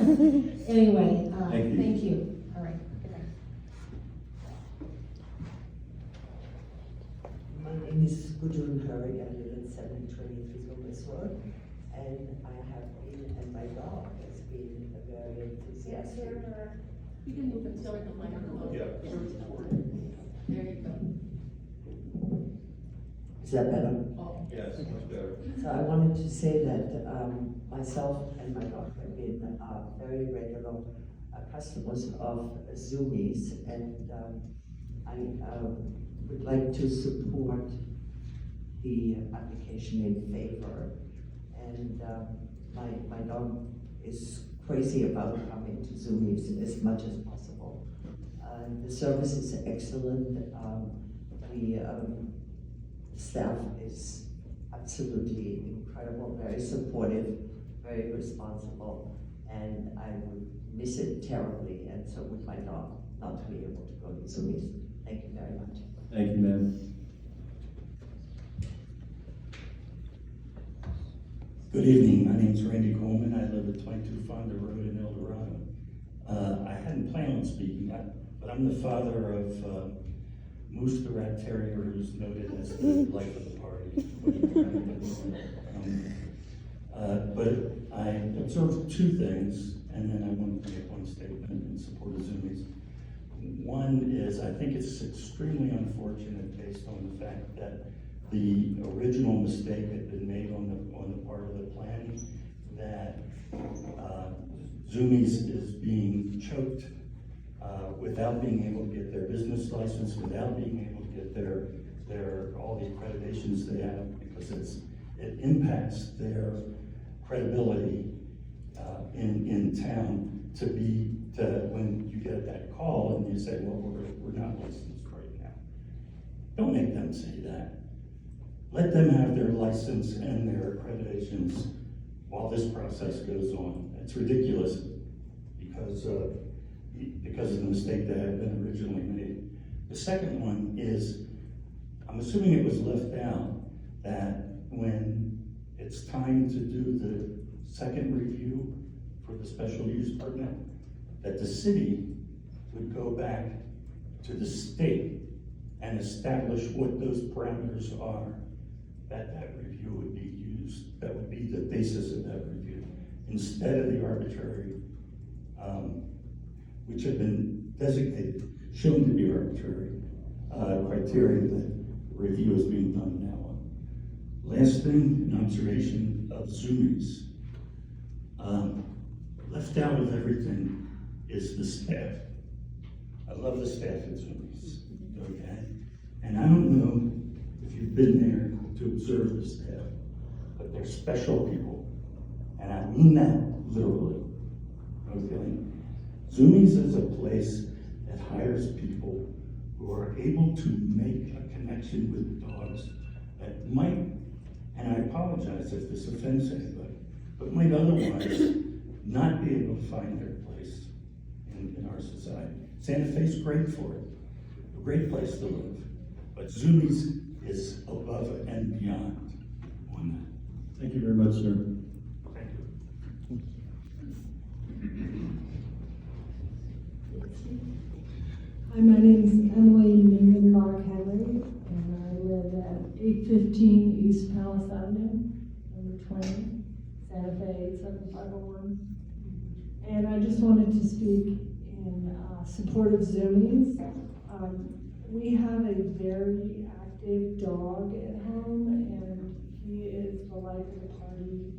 Anyway, Thank you. thank you. All right. Good night. My name is Gudrun Hurry. I live at 723 Zoomies Road, and I have been, and my dog has been a very enthusiastic. You can move it so the microphone. Yeah. There you go. Is that better? Oh. Yes, much better. So I wanted to say that myself and my dog have been very regular customers of Zoomies, and I would like to support the application in favor. And my dog is crazy about coming to Zoomies as much as possible. The service is excellent. The staff is absolutely incredible, very supportive, very responsible, and I would miss it terribly, and so would my dog, not to be able to go to Zoomies. Thank you very much. Thank you, ma'am. Good evening, my name is Randy Coleman. I live at 22 Fonda Road in El Dorado. I hadn't planned on speaking, but I'm the father of Moose the Rat Terrier, who's noted as the life of the party. But I observed two things, and then I want to make one statement in support of Zoomies. One is, I think it's extremely unfortunate based on the fact that the original mistake had been made on the part of the planning, that Zoomies is being choked without being able to get their business license, without being able to get their all the accreditations they have, because it impacts their credibility in town to when you get that call and you say, well, we're not licensed right now. Don't make them say that. Let them have their license and their accreditations while this process goes on. It's ridiculous because of the mistake that had been originally made. The second one is, I'm assuming it was left out that when it's time to do the second review for the special use permit, that the city would go back to the state and establish what those parameters are, that review would be used. That would be the basis of that review, instead of the arbitrary, which had been designated, shown to be arbitrary, criteria that review is being done now on. Last thing, an observation of Zoomies. Left out of everything is the staff. I love the staff at Zoomies, okay? And I don't know if you've been there to observe the staff, but they're special people. And I mean that literally, okay? Zoomies is a place that hires people who are able to make a connection with dogs that might, and I apologize if this offends anybody, but might otherwise not be able to find their place in our society. Santa Fe's great for it, a great place to live, but Zoomies is above and beyond on that. Thank you very much, sir. Thank you. Hi, my name is Emily Mingenbach Henry, and I live at 815 East Palace Avenue, number 20, Santa Fe 87501. And I just wanted to speak in support of Zoomies. We have a very active dog at home, and he is the life of the party.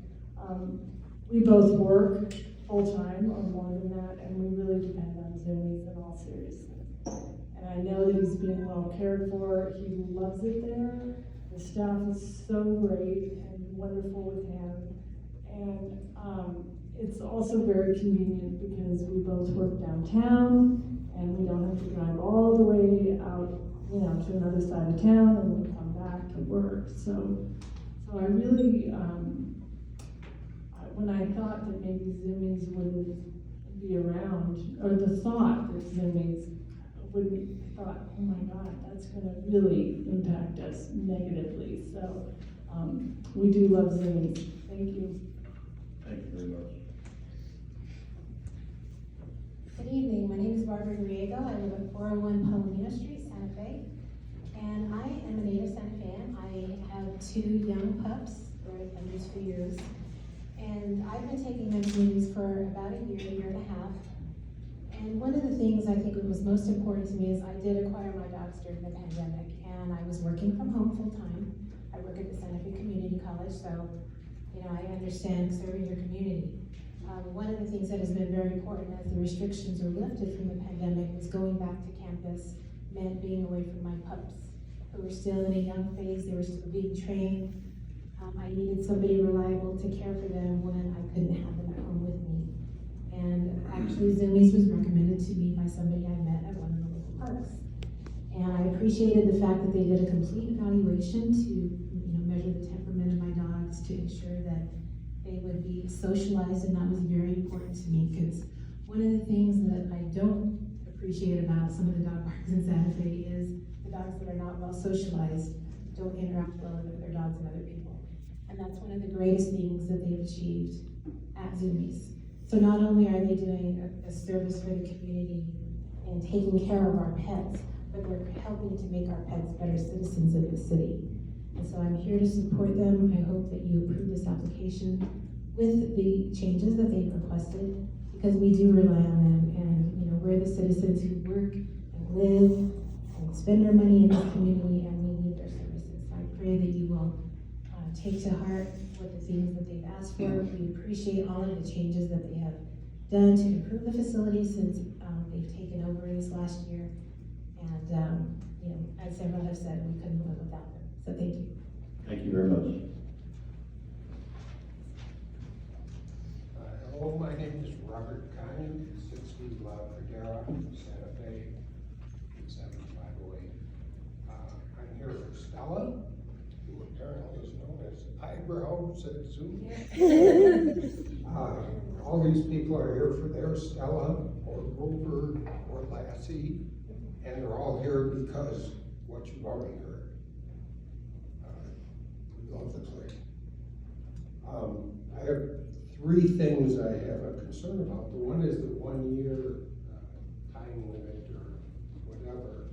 We both work full-time or more than that, and we really depend on Zoomies in all seriousness. And I know that he's being well cared for. He loves it there. The staff is so great and wonderful with him. And it's also very convenient because we both work downtown, and we don't have to drive all the way out, to another side of town, and we come back to work. So I really, when I thought that maybe Zoomies wouldn't be around, or the thought that Zoomies wouldn't, thought, oh my God, that's gonna really impact us negatively. So we do love Zoomies. Thank you. Thank you very much. Barbara Griego. I live at 401 Palomino Street, Santa Fe. And I am a native Santa Fean. I have 2 young pups. They're under 2 years. And I've been taking them to Zoomies for about a year and a half. And one of the things I think that was most important to me is I did acquire my dogs during the pandemic, and I was working from home full time. I work at the Santa Fe Community College, so I understand serving your community. One of the things that has been very important as the restrictions were lifted from the pandemic was going back to campus meant being away from my pups, who were still in a young phase. They were still being trained. I needed somebody reliable to care for them when I couldn't have them at home with me. And actually, Zoomies was recommended to me by somebody I met at one of the local parks. And I appreciated the fact that they did a complete evaluation to, measure the temperament of my dogs, to ensure that they would be socialized, and that was very important to me, because one of the things that I don't appreciate about some of the dog parks in Santa Fe is the dogs that are not well socialized don't interact well with other dogs and other people. And that's one of the greatest things that they've achieved at Zoomies. So not only are they doing a service for the community and taking care of our pets, but they're helping to make our pets better citizens of the city. And so I'm here to support them. I hope that you approve this application with the changes that they've requested, because we do rely on them, and we're the citizens who work and live and spend our money in this community, and we need their services. So I pray that you will take to heart what the things that they've asked for. We appreciate all of the changes that they have done to improve the facility since they've taken over this last year. And as several have said, we couldn't live without them. So thank you. Thank you very much. Hello, my name is Robert Connie, 60 La Pradera, Santa Fe, 7508. I'm here for Stella, who apparently is known as Eyebrows at Zoomies. All these people are here for their Stella, or Rover, or Lassie, and they're all here because what you've already heard. We love the place. I have 3 things I have a concern about. The one is the 1 year time limit or whatever.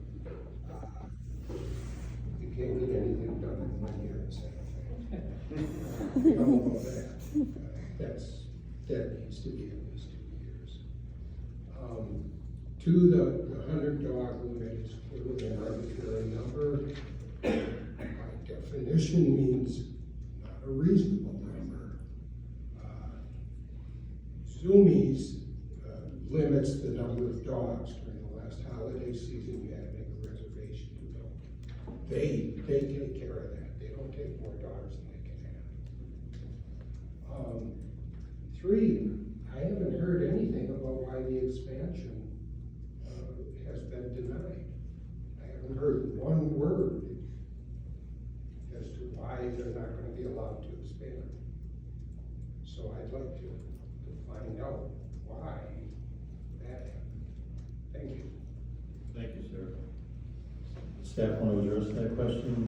You can't get anything done in 1 year in Santa Fe. We don't know that. That needs to be at least 2 years. 2, the 100 dog limit is clearly an arbitrary number. By definition means not a reasonable number. Zoomies limits the number of dogs during the last holiday season. You had to make a reservation to go. They take care of that. They don't take more dogs than they can have. 3, I haven't heard anything about why the expansion has been denied. I haven't heard one word as to why they're not going to be allowed to expand. So I'd like to find out why that happened. Thank you. Thank you, sir. Staff want to address that question?